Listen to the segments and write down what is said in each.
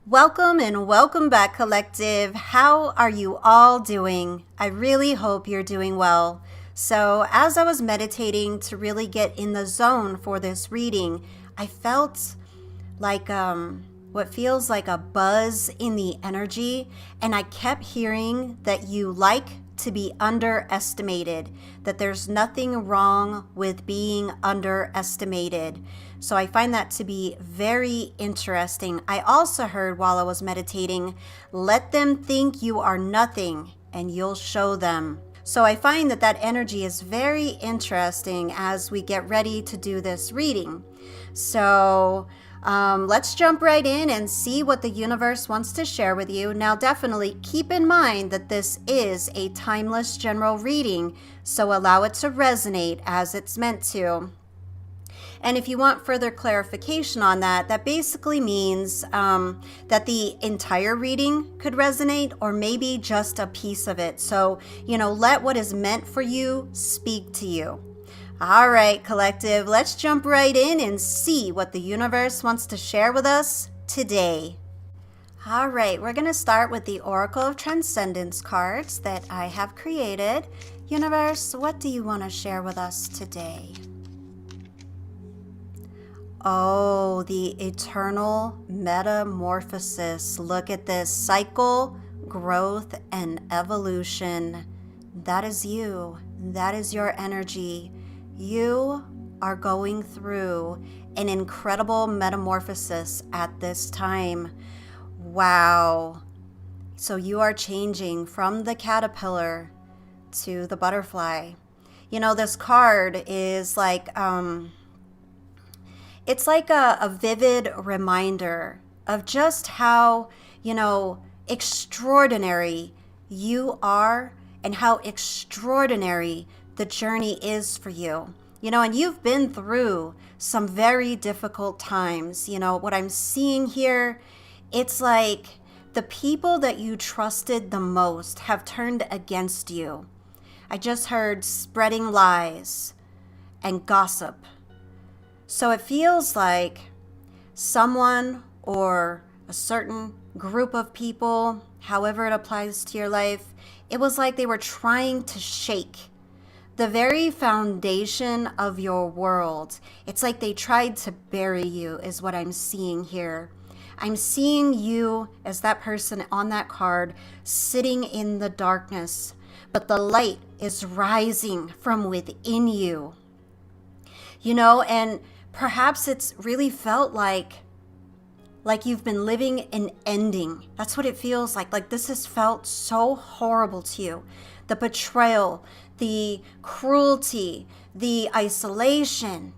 Welcome and welcome back, collective. How are you all doing? I really hope you're doing well. So, as I was meditating to really get in the zone for this reading, I felt like what feels like a buzz in the energy, and I kept hearing that you like to be underestimated, that there's nothing wrong with being underestimated. So I find that to be very interesting. I also heard while I was meditating, let them think you are nothing and you'll show them. So I find that energy is very interesting as we get ready to do this reading. So let's jump right in and see what the universe wants to share with you. Now, definitely keep in mind that this is a timeless general reading, so allow it to resonate as it's meant to. And if you want further clarification on that, that basically means that the entire reading could resonate or maybe just a piece of it. So, let what is meant for you speak to you. All right, collective, let's jump right in and see what the universe wants to share with us today. All right, we're going to start with the Oracle of Transcendence cards that I have created. Universe, what do you want to share with us today? Oh, the eternal metamorphosis. Look at this. Cycle, growth, and evolution. That is you. That is your energy. You are going through an incredible metamorphosis at this time. Wow. So you are changing from the caterpillar to the butterfly. This card is like, it's like a vivid reminder of just how, extraordinary you are and how extraordinary the journey is for you. And you've been through some very difficult times. What I'm seeing here, it's like the people that you trusted the most have turned against you. I just heard spreading lies and gossip. So it feels like someone or a certain group of people, however it applies to your life, it was like they were trying to shake the very foundation of your world. It's like they tried to bury you, is what I'm seeing here. I'm seeing you as that person on that card sitting in the darkness, but the light is rising from within you. And perhaps it's really felt like you've been living an ending. That's what it feels like. Like this has felt so horrible to you. The betrayal, the cruelty, the isolation.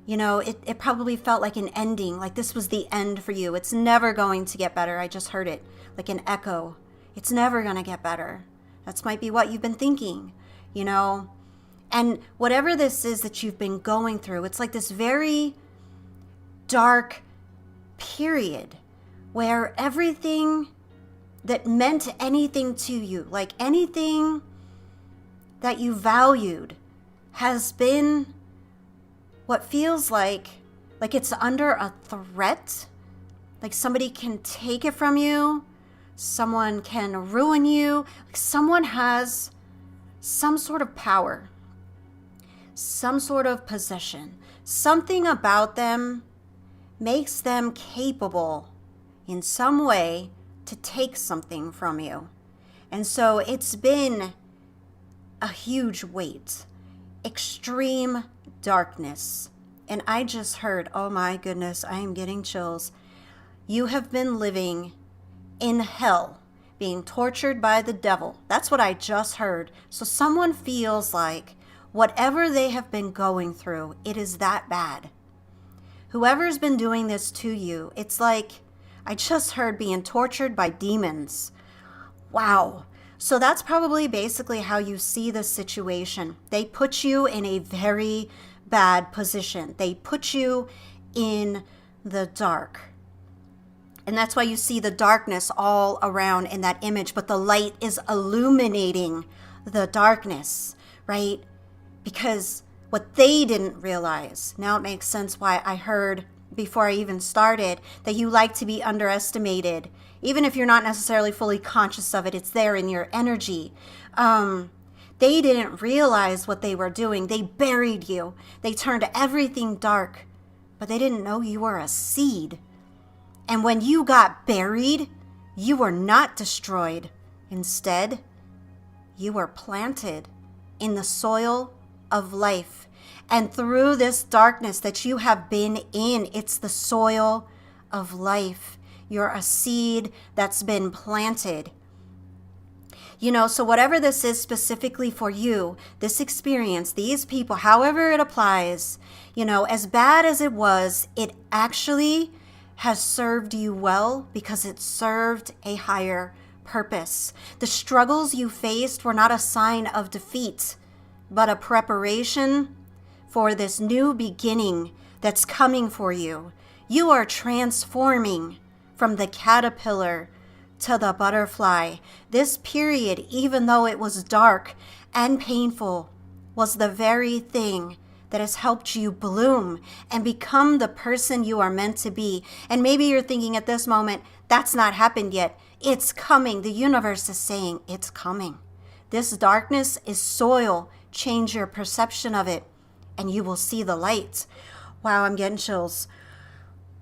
It probably felt like an ending, like this was the end for you. It's never going to get better. I just heard it like an echo. It's never going to get better. That might be what you've been thinking, And whatever this is that you've been going through, it's like this very dark period where everything that meant anything to you, like anything that you valued, has been what feels like it's under a threat. Like somebody can take it from you, someone can ruin you, like someone has some sort of power, some sort of possession. Something about them makes them capable in some way to take something from you. And so it's been a huge weight, extreme darkness. And I just heard, oh my goodness, I am getting chills. You have been living in hell, being tortured by the devil. That's what I just heard. So someone feels like whatever they have been going through, it is that bad. Whoever's been doing this to you, it's like, I just heard being tortured by demons. Wow. So that's probably basically how you see this situation. They put you in a very bad position. They put you in the dark. And that's why you see the darkness all around in that image, but the light is illuminating the darkness, right? Because what they didn't realize, now it makes sense why I heard before I even started, that you like to be underestimated. Even if you're not necessarily fully conscious of it, it's there in your energy. They didn't realize what they were doing. They buried you. They turned everything dark, but they didn't know you were a seed. And when you got buried, you were not destroyed. Instead, you were planted in the soil of life. And through this darkness that you have been in, it's the soil of life. You're a seed that's been planted. So whatever this is specifically for you, this experience, these people, however it applies, as bad as it was, it actually has served you well because it served a higher purpose. The struggles you faced were not a sign of defeat, but a preparation for this new beginning that's coming for you. You are transforming from the caterpillar to the butterfly. This period, even though it was dark and painful, was the very thing that has helped you bloom and become the person you are meant to be. And maybe you're thinking at this moment, that's not happened yet. It's coming. The universe is saying it's coming. This darkness is soil. Change your perception of it, and you will see the light. Wow, I'm getting chills.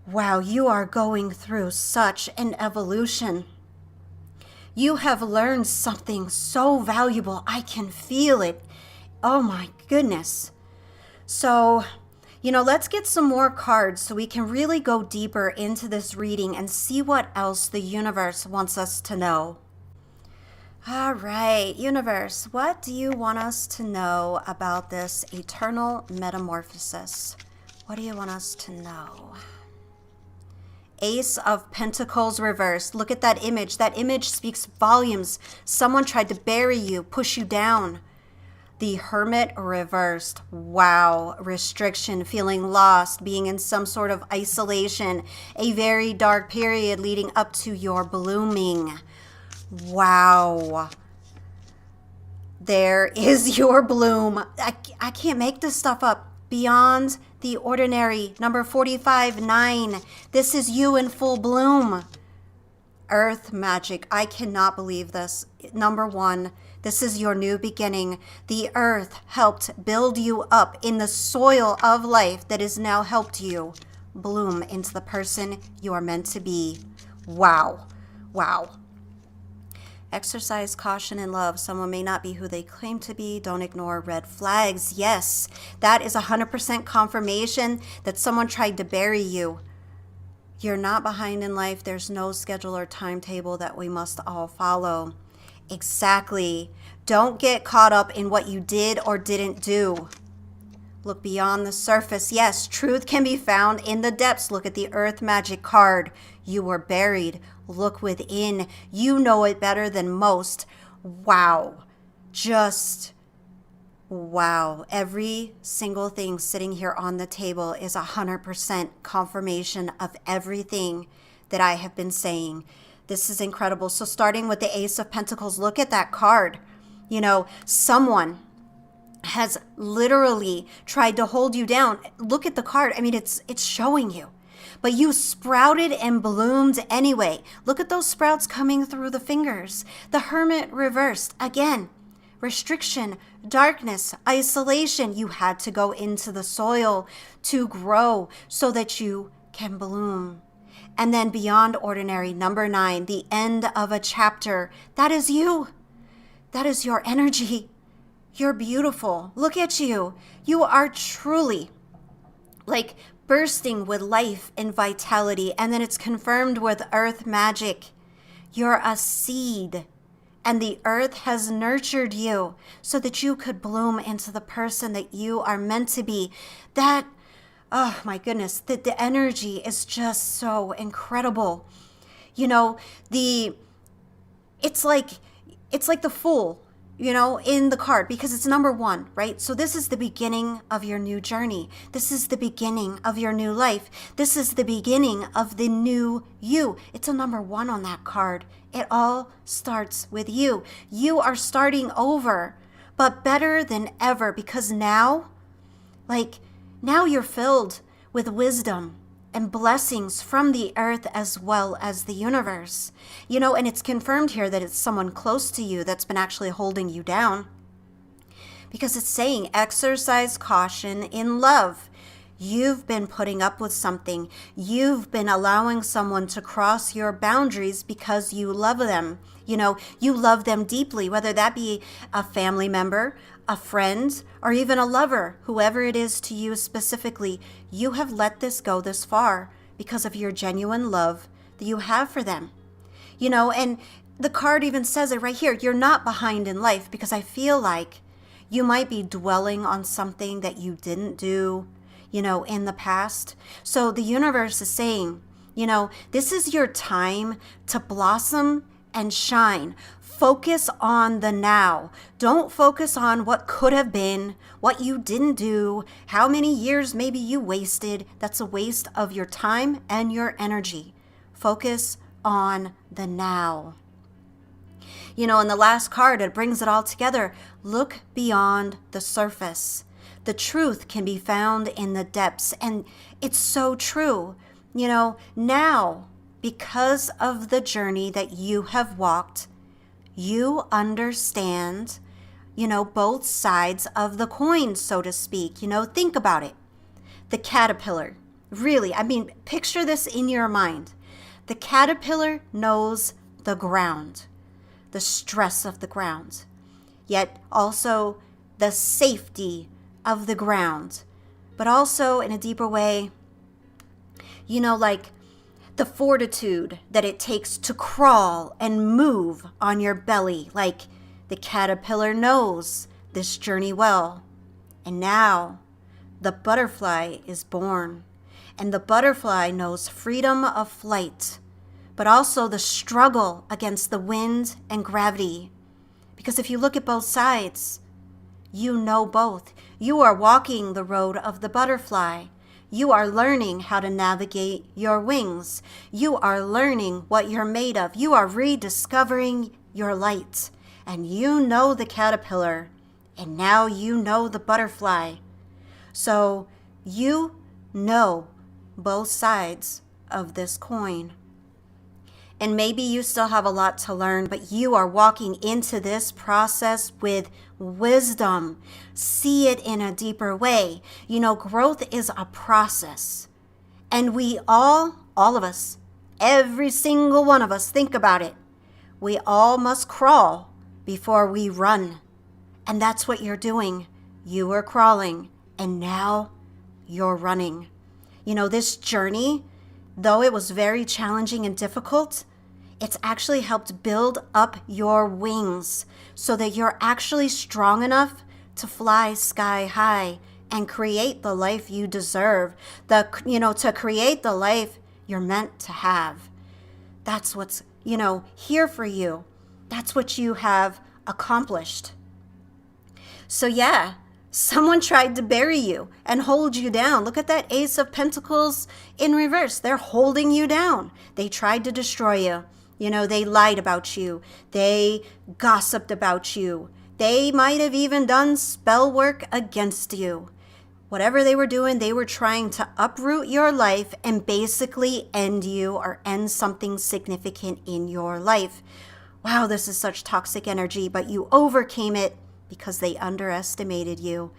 Wow, you are going through such an evolution. You have learned something so valuable. I can feel it. Oh my goodness. So, let's get some more cards so we can really go deeper into this reading and see what else the universe wants us to know. All right, universe, what do you want us to know about this eternal metamorphosis? What do you want us to know? Ace of Pentacles reversed. Look at that image. That image speaks volumes. Someone tried to bury you, push you down. The Hermit reversed. Wow. Restriction, feeling lost, being in some sort of isolation. A very dark period leading up to your blooming. Wow. There is your bloom. I can't make this stuff up. Beyond the ordinary. Number 45, 9. This is you in full bloom. Earth magic. I cannot believe this. Number 1. This is your new beginning. The earth helped build you up in the soil of life that has now helped you bloom into the person you are meant to be. Wow. Wow. Exercise caution and love. Someone may not be who they claim to be. Don't ignore red flags. Yes, that is 100% confirmation that someone tried to bury you. You're not behind in life. There's no schedule or timetable that we must all follow. Exactly. Don't get caught up in what you did or didn't do. Look beyond the surface. Yes, truth can be found in the depths. Look at the Earth Magic card. You were buried. Look within. You know it better than most. Wow. Just wow. Every single thing sitting here on the table is 100% confirmation of everything that I have been saying. This is incredible. So starting with the Ace of Pentacles, look at that card. Someone has literally tried to hold you down. Look at the card. I mean, it's showing you. But you sprouted and bloomed anyway. Look at those sprouts coming through the fingers. The Hermit reversed. Again, restriction, darkness, isolation. You had to go into the soil to grow so that you can bloom. And then beyond ordinary, number 9, the end of a chapter. That is you. That is your energy. You're beautiful. Look at you. You are truly bursting with life and vitality. And then it's confirmed with Earth Magic. You're a seed. And the earth has nurtured you so that you could bloom into the person that you are meant to be. That, oh my goodness, the energy is just so incredible. It's like the Fool, in the card, because it's number 1, right? So this is the beginning of your new journey. This is the beginning of your new life. This is the beginning of the new you. It's a number 1 on that card. It all starts with you. You are starting over, but better than ever, because now you're filled with wisdom. and blessings from the earth as well as the universe. And it's confirmed here that it's someone close to you that's been actually holding you down, because it's saying exercise caution in love. You've been putting up with something. You've been allowing someone to cross your boundaries because you love them. You love them deeply, whether that be a family member, a friend, or even a lover, whoever it is to you specifically. You have let this go this far because of your genuine love that you have for them. And the card even says it right here. You're not behind in life, because I feel like you might be dwelling on something that you didn't do, in the past. So the universe is saying, this is your time to blossom and shine. Focus on the now. Don't focus on what could have been, what you didn't do, how many years maybe you wasted. That's a waste of your time and your energy. Focus on the now. And the last card, it brings it all together. Look beyond the surface. The truth can be found in the depths. And it's so true. Now, because of the journey that you have walked, you understand, both sides of the coin, so to speak. Think about it. The caterpillar, really, picture this in your mind. The caterpillar knows the ground, the stress of the ground, yet also the safety of the ground, but also in a deeper way, like the fortitude that it takes to crawl and move on your belly. Like the caterpillar knows this journey well. And now the butterfly is born. And the butterfly knows freedom of flight, but also the struggle against the wind and gravity. Because if you look at both sides, you know both. You are walking the road of the butterfly. You are learning how to navigate your wings. You are learning what you're made of. You are rediscovering your light. And you know the caterpillar. And now you know the butterfly. So you know both sides of this coin. And maybe you still have a lot to learn, but you are walking into this process with wisdom. See it in a deeper way. Growth is a process. And we all of us, every single one of us, think about it. We all must crawl before we run. And that's what you're doing. You were crawling, and now you're running. This journey, though it was very challenging and difficult, it's actually helped build up your wings so that you're actually strong enough to fly sky high and create the life you deserve. To create the life you're meant to have. That's what's, here for you. That's what you have accomplished. So yeah, someone tried to bury you and hold you down. Look at that Ace of Pentacles in reverse. They're holding you down. They tried to destroy you. They lied about you. They gossiped about you. They might have even done spell work against you. Whatever they were doing, they were trying to uproot your life and basically end you or end something significant in your life. Wow, this is such toxic energy, but you overcame it because they underestimated you.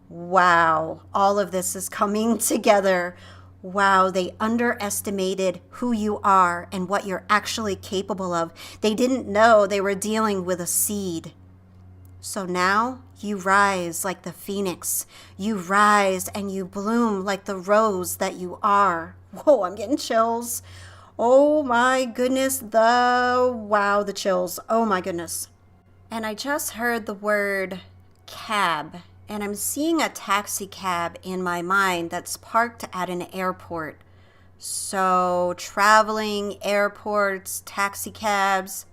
Wow, all of this is coming together. Wow, they underestimated who you are and what you're actually capable of. They didn't know they were dealing with a seed. So now you rise like the phoenix. You rise and you bloom like the rose that you are. Whoa, I'm getting chills. Oh my goodness, the chills. Oh my goodness. And I just heard the word cab. And I'm seeing a taxi cab in my mind that's parked at an airport. So traveling, airports, taxi cabs,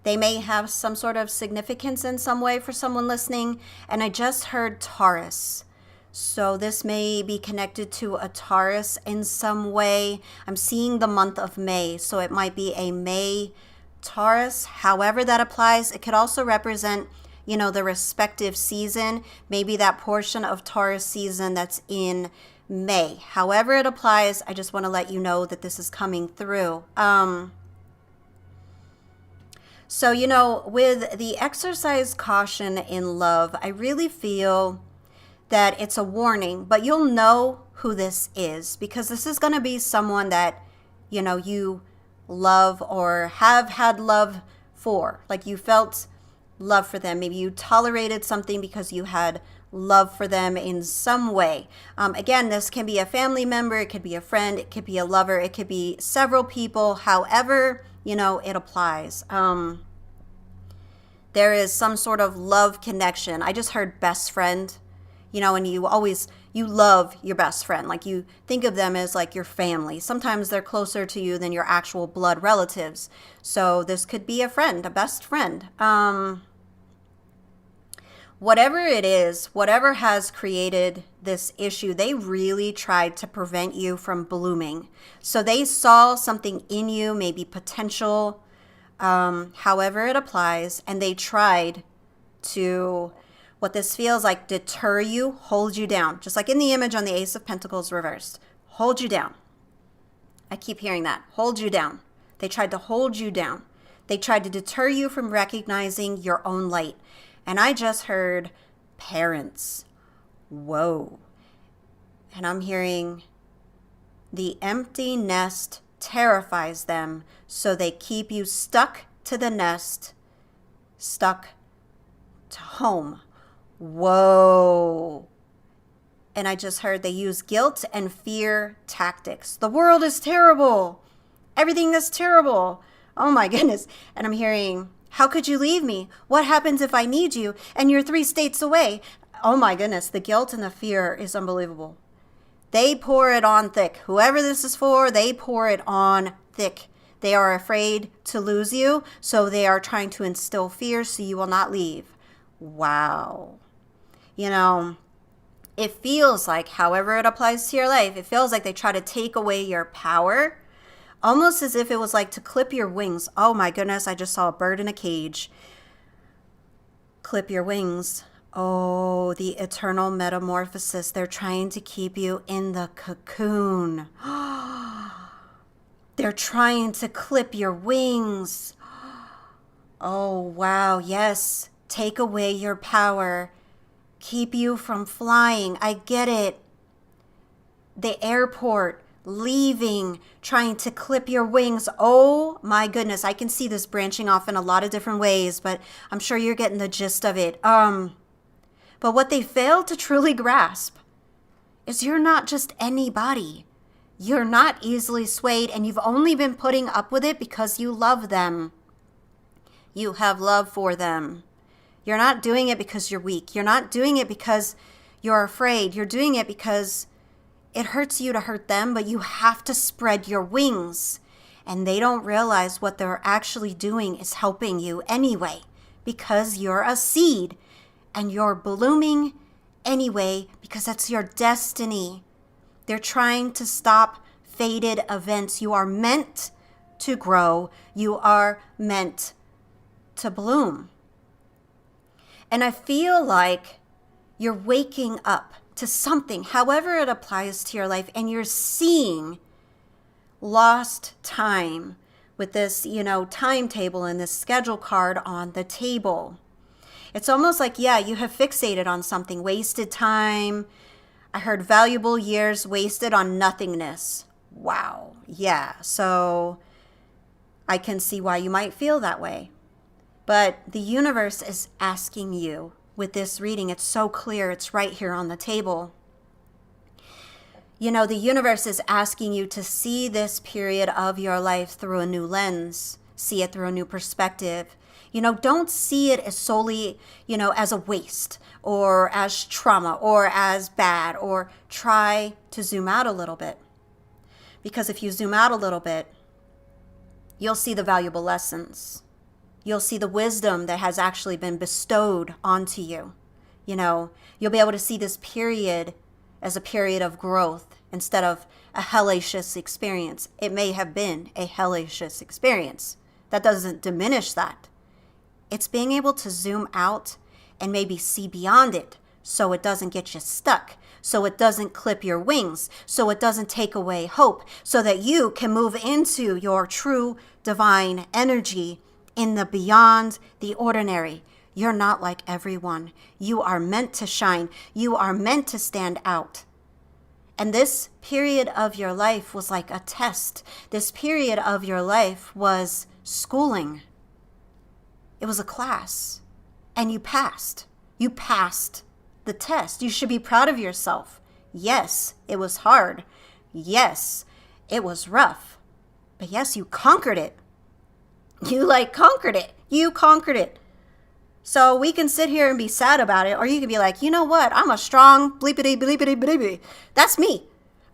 they may have some sort of significance in some way for someone listening. And I just heard Taurus. So this may be connected to a Taurus in some way. I'm seeing the month of May. So it might be a May Taurus. However that applies, it could also represent the respective season, maybe that portion of Taurus season that's in may. However it applies, I just want to let you know that this is coming through. So, you know, with the exercise caution in love, I really feel that it's a warning, but you'll know who this is because this is going to be someone that, you know, you love or have had love for. Like you felt love for them. Maybe you tolerated something because you had love for them in some way. Again, this can be a family member, it could be a friend, it could be a lover, it could be several people. However, you know, it applies. There is some sort of love connection. I just heard best friend, you know, and you love your best friend. Like you think of them as like your family. Sometimes they're closer to you than your actual blood relatives. So this could be a friend, a best friend. Whatever it is, whatever has created this issue, they really tried to prevent you from blooming. So they saw something in you, maybe potential, however it applies, and they tried to, what this feels like, deter you, hold you down. Just like in the image on the Ace of Pentacles reversed. Hold you down. I keep hearing that. Hold you down. They tried to hold you down. They tried to deter you from recognizing your own light. And I just heard parents. Whoa. And I'm hearing the empty nest terrifies them, so they keep you stuck to the nest, stuck to home. Whoa. And I just heard they use guilt and fear tactics. The world is terrible. Everything is terrible. Oh my goodness. And I'm hearing, how could you leave me? What happens if I need you and you're 3 states away? Oh my goodness. The guilt and the fear is unbelievable. They pour it on thick. Whoever this is for, they pour it on thick. They are afraid to lose you, so they are trying to instill fear so you will not leave. Wow. You know, it feels like, however it applies to your life, it feels like they try to take away your power, almost as if it was like to clip your wings. Oh my goodness, I just saw a bird in a cage. Clip your wings. Oh, the eternal metamorphosis. They're trying to keep you in the cocoon. They're trying to clip your wings. Oh, wow. Yes. Take away your power. Keep you from flying. I get it. The airport, leaving, trying to clip your wings. Oh my goodness. I can see this branching off in a lot of different ways, but I'm sure you're getting the gist of it. But what they fail to truly grasp is you're not just anybody. You're not easily swayed, and you've only been putting up with it because you love them. You have love for them. You're not doing it because you're weak. You're not doing it because you're afraid. You're doing it because it hurts you to hurt them, but you have to spread your wings. And they don't realize what they're actually doing is helping you anyway, because you're a seed. And you're blooming anyway because that's your destiny. They're trying to stop fated events. You are meant to grow. You are meant to bloom. And I feel like you're waking up to something, however it applies to your life, and you're seeing lost time with this, you know, timetable and this schedule card on the table. It's almost like, yeah, you have fixated on something, wasted time. I heard valuable years wasted on nothingness. Wow. Yeah. So I can see why you might feel that way. But the universe is asking you with this reading. It's so clear. It's right here on the table. You know, the universe is asking you to see this period of your life through a new lens, see it through a new perspective. You know, don't see it as solely, you know, as a waste or as trauma or as bad, or try to zoom out a little bit. Because if you zoom out a little bit, you'll see the valuable lessons. You'll see the wisdom that has actually been bestowed onto you. You know, you'll be able to see this period as a period of growth instead of a hellacious experience. It may have been a hellacious experience. That doesn't diminish that. It's being able to zoom out and maybe see beyond it so it doesn't get you stuck. so it doesn't clip your wings, so it doesn't take away hope, so that you can move into your true divine energy in the beyond the ordinary. You're not like everyone. You are meant to shine. You are meant to stand out. And this period of your life was like a test. This period of your life was schooling. It was a class. And you passed. You passed the test. You should be proud of yourself. Yes, it was hard. Yes, it was rough. But yes, you conquered it. You conquered it. You conquered it. So we can sit here and be sad about it, or you can be like, you know what? I'm a strong bleepity bleepity bleepity. That's me.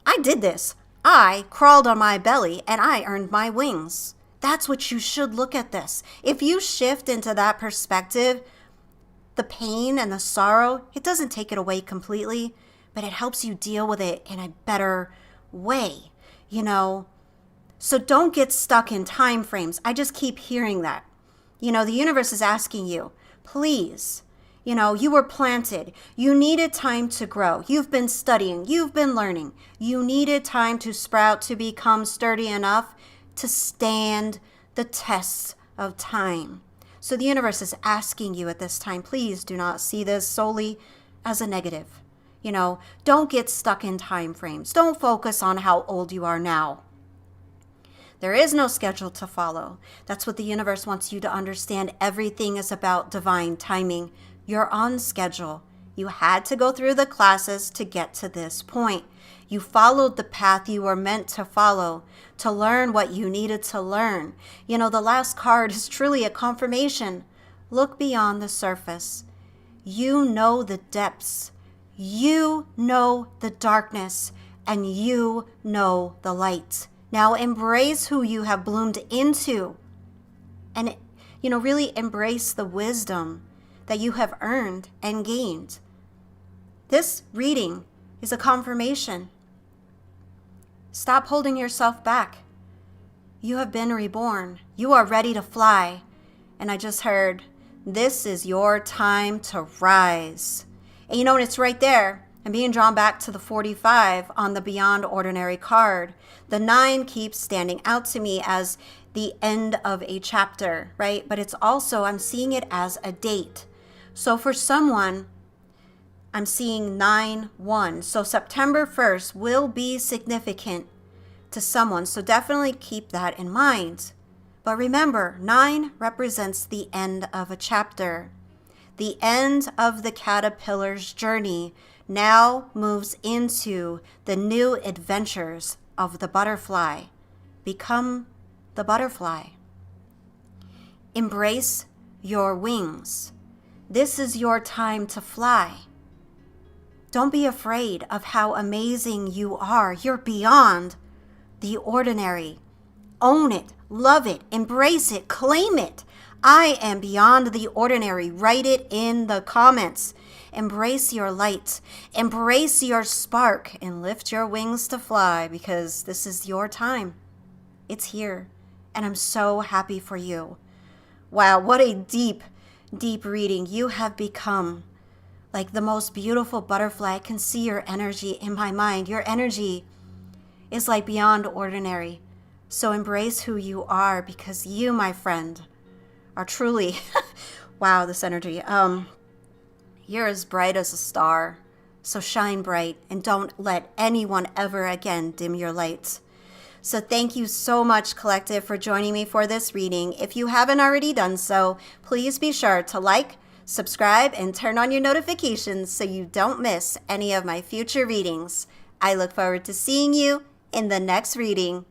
I did this. I crawled on my belly and I earned my wings. That's what you should look at this. If you shift into that perspective, the pain and the sorrow, it doesn't take it away completely, but it helps you deal with it in a better way, So don't get stuck in time frames. I just keep hearing that. The universe is asking you, please, you were planted. You needed time to grow. You've been studying. You've been learning. You needed time to sprout, to become sturdy enough to stand the tests of time. So the universe is asking you at this time, please do not see this solely as a negative. Don't get stuck in time frames. Don't focus on how old you are now. There is no schedule to follow. That's what the universe wants you to understand. Everything is about divine timing. You're on schedule. You had to go through the classes to get to this point. You followed the path you were meant to follow to learn what you needed to learn. The last card is truly a confirmation. Look beyond the surface. You know the depths. You know the darkness, and you know the light. Now embrace who you have bloomed into and, really embrace the wisdom that you have earned and gained. This reading is a confirmation. Stop holding yourself back. You have been reborn. You are ready to fly. And I just heard, this is your time to rise. And and it's right there. I'm being drawn back to the 45 on the Beyond Ordinary card. The 9 keeps standing out to me as the end of a chapter, right? But it's also, I'm seeing it as a date. So for someone, I'm seeing 9/1. So September 1st will be significant to someone. So definitely keep that in mind. But remember, 9 represents the end of a chapter. The end of the caterpillar's journey now moves into the new adventures of the butterfly. Become the butterfly. Embrace your wings. This is your time to fly. Don't be afraid of how amazing you are. You're beyond the ordinary. Own it, love it, embrace it, claim it. I am beyond the ordinary. Write it in the comments. Embrace your light. Embrace your spark and lift your wings to fly, because this is your time. It's here. And I'm so happy for you. Wow, what a deep, deep reading. You have become like the most beautiful butterfly. I can see your energy in my mind. Your energy is like beyond ordinary. So embrace who you are, because you, my friend, are truly, wow, this energy. You're as bright as a star. So shine bright and don't let anyone ever again dim your light. So thank you so much, Collective, for joining me for this reading. If you haven't already done so, please be sure to like, subscribe, and turn on your notifications so you don't miss any of my future readings. I look forward to seeing you in the next reading.